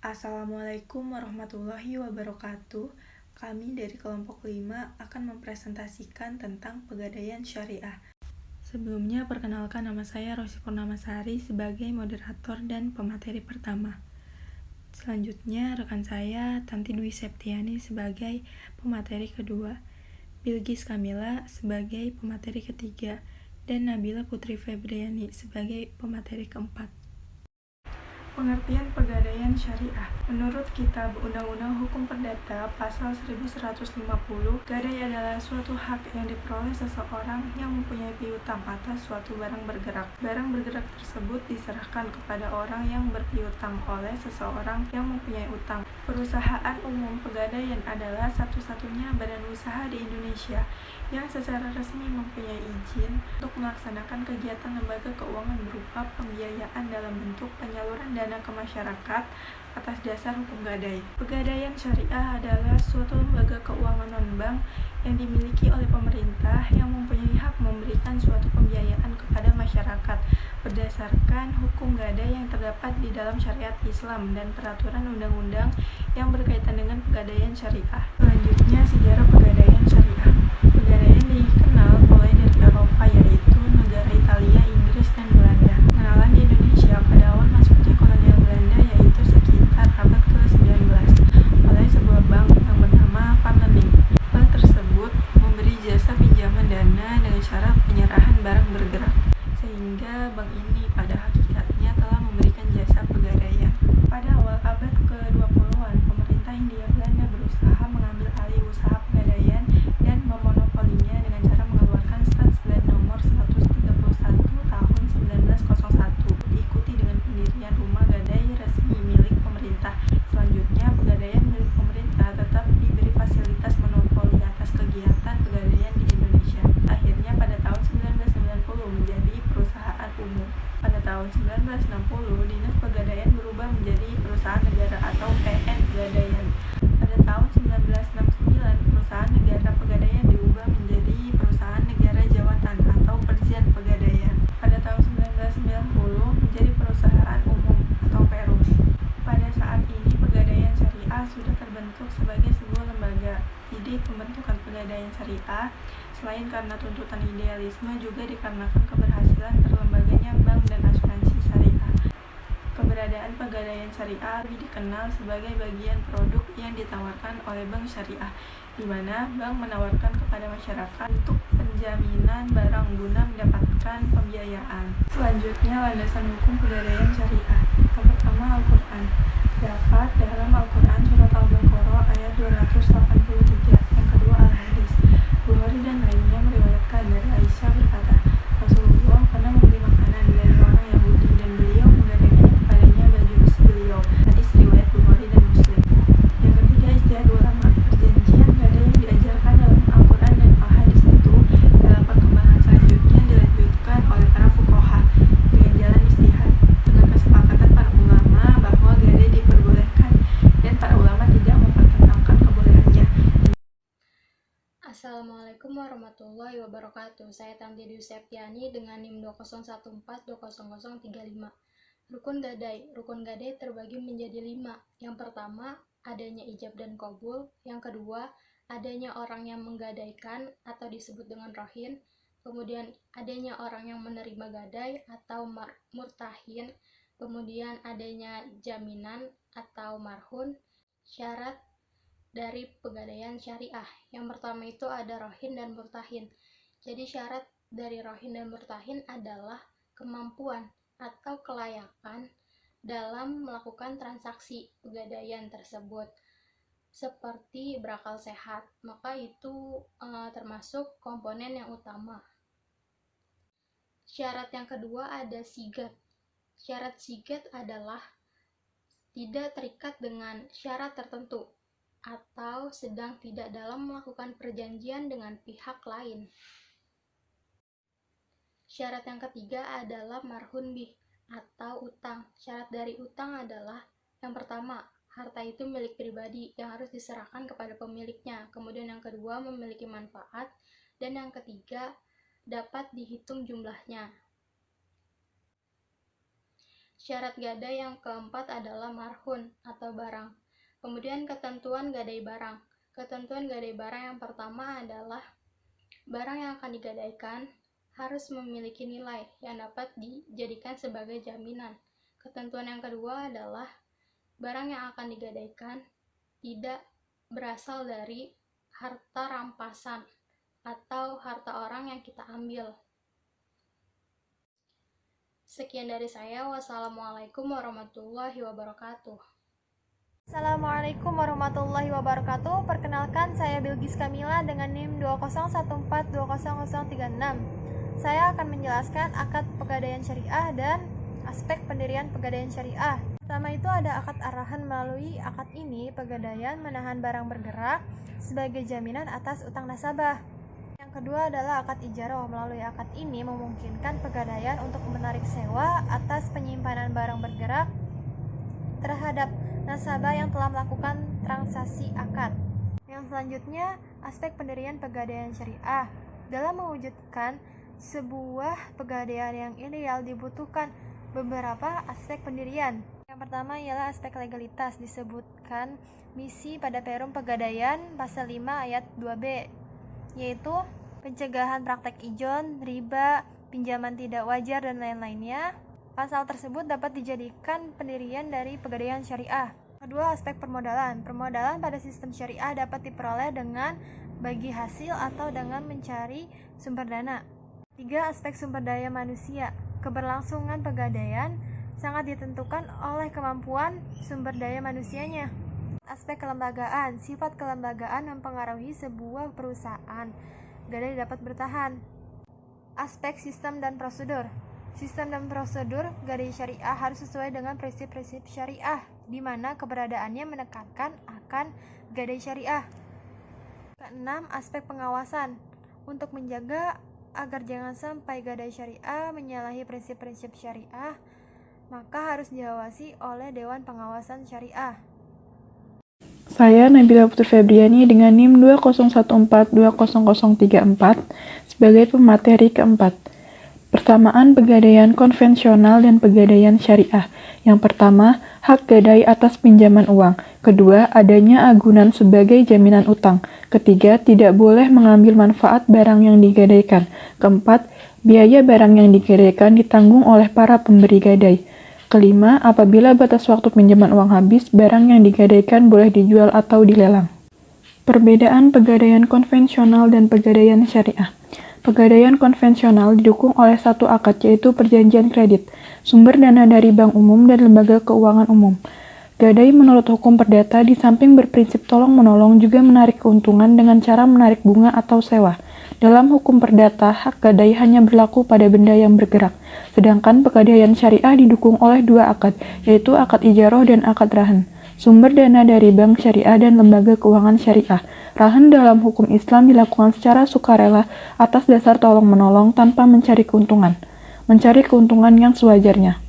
Assalamualaikum warahmatullahi wabarakatuh. Kami dari kelompok 5 akan mempresentasikan tentang Pegadaian Syariah. Sebelumnya, perkenalkan nama saya Rosi Purnamasari sebagai moderator dan pemateri pertama. Selanjutnya, rekan saya Tanti Dwi Septiani sebagai pemateri kedua, Bilgis Kamila sebagai pemateri ketiga, dan Nabila Putri Febriani sebagai pemateri keempat. Pengertian Pegadaian Syariah. Menurut Kitab Undang-Undang Hukum Perdata Pasal 1150, gadai adalah suatu hak yang diperoleh seseorang yang mempunyai piutang atas suatu barang bergerak. Barang bergerak tersebut diserahkan kepada orang yang berpiutang oleh seseorang yang mempunyai utang. Perusahaan Umum Pegadaian adalah satu-satunya badan usaha di Indonesia yang secara resmi mempunyai izin untuk melaksanakan kegiatan lembaga keuangan berupa pembiayaan dalam bentuk penyaluran dana ke masyarakat atas dasar hukum gadai. Pegadaian Syariah adalah suatu lembaga keuangan non-bank yang dimiliki oleh pemerintah yang mempunyai hak memberikan suatu pembiayaan kepada masyarakat berdasarkan hukum gadai yang terdapat di dalam syariat Islam dan peraturan undang-undang yang berkaitan dengan pegadaian syariah. Selanjutnya, sejarah pegadaian syariah. Pegadaian dikenal mulai dari Eropa, yaitu negara Italia, Inggris, dan Belanda. Pengenalan di Indonesia pada awal masuknya kolonial Belanda yaitu sekitar abad ke-19 oleh sebuah bank yang bernama Van Lening. Bank tersebut memberi jasa pinjaman dana dengan cara penyerahan barang bergerak, sehingga bank ini pada hakikatnya telah memberikan jasa pegadaian. Pada awal abad ke-20-an, pemerintah Hindia Belanda berusaha mengambil alih usaha pegadaian dan memonopolinya dengan cara mengeluarkan Stadsblad nomor 131 tahun 1901, diikuti dengan pendirian rumah gadai resmi milik pemerintah. Selanjutnya, pegadaian milik pemerintah tetap diberi fasilitas monopoli atas kegiatan pegadaian di Indonesia. Akhirnya pada tahun 1990 menjadi perusahaan umum. Pada tahun 1960, Dinas Pegadaian berubah menjadi Perusahaan Negara atau PN Pegadaian. Pada tahun 1969, Perusahaan Negara Pegadaian diubah menjadi Perusahaan Negara Jawatan atau Perzian Pegadaian. Pada tahun 1990 menjadi Perusahaan Umum atau Perum. Pada saat ini Pegadaian Syariah sudah terbentuk sebagai sebuah lembaga. Ide pembentukan Pegadaian Syariah selain karena tuntutan idealisme juga dikarenakan keberhasilan terlembaganya bank dan asuransi syariah. Keberadaan Pegadaian Syariah lebih dikenal sebagai bagian produk yang ditawarkan oleh bank syariah, di mana bank menawarkan kepada masyarakat untuk penjaminan barang guna mendapatkan pembiayaan. Selanjutnya, landasan hukum Pegadaian Syariah. Yang pertama, Al-Quran. Dapat dalam Al-Quran surat Al-Baqarah ayat 283. Yang kedua, Al-Hadis. Bukhari dan lainnya meriwayatkan dari Aisyah berkata, Rasulullah pernah membeli makanan dari orang Yahudi dan beliau menggadaikannya kepadanya baju besi beliau. Hadis riwayat Bukhari dan Muslim. Yang ketiga, ijtihad ulama. Perjanjian gadai yang diajarkan dalam Al-Quran dan Al-Hadis itu dalam perkembangan selanjutnya dilanjutkan oleh para fuqaha dengan jalan ijtihad, dengan kesepakatan para ulama bahwa gadai diperbolehkan dan para ulama tidak mempertentangkan kebolehannya. Assalamualaikum warahmatullahi wabarakatuh. Saya Tanti Dwi Septiani dengan NIM 201420035. Rukun gadai. Rukun gadai terbagi menjadi 5. Yang pertama, adanya ijab dan qabul. Yang kedua, adanya orang yang menggadaikan atau disebut dengan rahin. Kemudian adanya orang yang menerima gadai atau murtahin. Kemudian adanya jaminan atau marhun. Syarat dari pegadaian syariah. Yang pertama itu ada rohin dan murtahin. Jadi syarat dari rohin dan murtahin adalah kemampuan atau kelayakan dalam melakukan transaksi pegadaian tersebut, seperti berakal sehat. Maka itu termasuk komponen yang utama. Syarat yang kedua ada sigat. Syarat sigat adalah tidak terikat dengan syarat tertentu atau sedang tidak dalam melakukan perjanjian dengan pihak lain. Syarat yang ketiga adalah marhun bih atau utang. Syarat dari utang adalah yang pertama, harta itu milik pribadi yang harus diserahkan kepada pemiliknya. Kemudian yang kedua, memiliki manfaat. Dan yang ketiga, dapat dihitung jumlahnya. Syarat gadai yang keempat adalah marhun atau barang. Kemudian ketentuan gadai barang. Ketentuan gadai barang yang pertama adalah barang yang akan digadaikan harus memiliki nilai yang dapat dijadikan sebagai jaminan. Ketentuan yang kedua adalah barang yang akan digadaikan tidak berasal dari harta rampasan atau harta orang yang kita ambil. Sekian dari saya. Wassalamualaikum warahmatullahi wabarakatuh. Assalamualaikum warahmatullahi wabarakatuh. Perkenalkan, saya Bilgis Kamila dengan NIM 201420036. Saya akan menjelaskan akad pegadaian syariah dan aspek pendirian pegadaian syariah. Pertama itu ada akad arahan. Melalui akad ini, pegadaian menahan barang bergerak sebagai jaminan atas utang nasabah. Yang kedua adalah akad ijaroh. Melalui akad ini memungkinkan pegadaian untuk menarik sewa atas penyimpanan barang bergerak terhadap nasabah yang telah melakukan transaksi akad. Yang selanjutnya, aspek pendirian pegadaian syariah. Dalam mewujudkan sebuah pegadaian yang ideal dibutuhkan beberapa aspek pendirian. Yang pertama ialah aspek legalitas. Disebutkan misi pada Perum Pegadaian pasal 5 ayat 2b, yaitu pencegahan praktek ijon, riba, pinjaman tidak wajar, dan lain-lainnya. Pasal tersebut dapat dijadikan pendirian dari pegadaian syariah. Kedua, aspek permodalan. Permodalan pada sistem syariah dapat diperoleh dengan bagi hasil atau dengan mencari sumber dana. Tiga, aspek sumber daya manusia. Keberlangsungan pegadaian sangat ditentukan oleh kemampuan sumber daya manusianya. Aspek kelembagaan. Sifat kelembagaan mempengaruhi sebuah perusahaan. Gadai dapat bertahan. Aspek sistem dan prosedur. Sistem dan prosedur gadai syariah harus sesuai dengan prinsip-prinsip syariah, di mana keberadaannya menekankan akan gadai syariah. Keenam, aspek pengawasan. Untuk menjaga agar jangan sampai gadai syariah menyalahi prinsip-prinsip syariah, maka harus diawasi oleh Dewan Pengawasan Syariah. Saya Nabila Putri Febriani dengan NIM 201420034 sebagai pemateri keempat. Persamaan pegadaian konvensional dan pegadaian syariah. Yang pertama, hak gadai atas pinjaman uang. Kedua, adanya agunan sebagai jaminan utang. Ketiga, tidak boleh mengambil manfaat barang yang digadaikan. Keempat, biaya barang yang digadaikan ditanggung oleh para pemberi gadai. Kelima, apabila batas waktu pinjaman uang habis, barang yang digadaikan boleh dijual atau dilelang. Perbedaan pegadaian konvensional dan pegadaian syariah. Pegadaian konvensional didukung oleh satu akad, yaitu perjanjian kredit, sumber dana dari bank umum dan lembaga keuangan umum. Gadai menurut hukum perdata di samping berprinsip tolong-menolong juga menarik keuntungan dengan cara menarik bunga atau sewa. Dalam hukum perdata, hak gadai hanya berlaku pada benda yang bergerak, sedangkan pegadaian syariah didukung oleh dua akad, yaitu akad ijaroh dan akad rahan. Sumber dana dari bank syariah dan lembaga keuangan syariah. Rahan dalam hukum Islam dilakukan secara sukarela atas dasar tolong-menolong tanpa mencari keuntungan yang sewajarnya.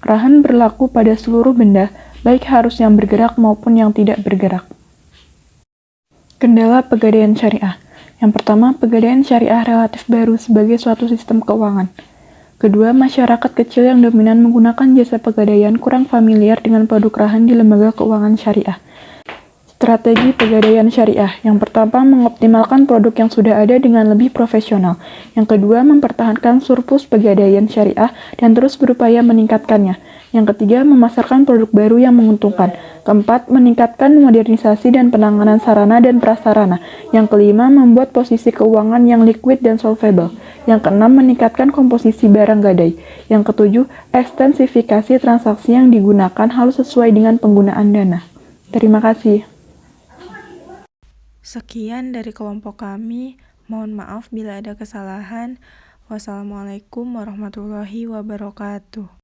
Rahan berlaku pada seluruh benda, baik harus yang bergerak maupun yang tidak bergerak. Kendala pegadaian syariah. Yang pertama, pegadaian syariah relatif baru sebagai suatu sistem keuangan. Kedua, masyarakat kecil yang dominan menggunakan jasa pegadaian kurang familiar dengan produk rahan di lembaga keuangan syariah. Strategi pegadaian syariah. Yang pertama, mengoptimalkan produk yang sudah ada dengan lebih profesional. Yang kedua, mempertahankan surplus pegadaian syariah dan terus berupaya meningkatkannya. Yang ketiga, memasarkan produk baru yang menguntungkan. Keempat, meningkatkan modernisasi dan penanganan sarana dan prasarana. Yang kelima, membuat posisi keuangan yang liquid dan solvable. Yang keenam, meningkatkan komposisi barang gadai. Yang ketujuh, ekstensifikasi transaksi yang digunakan harus sesuai dengan penggunaan dana. Terima kasih. Sekian dari kelompok kami. Mohon maaf bila ada kesalahan. Wassalamualaikum warahmatullahi wabarakatuh.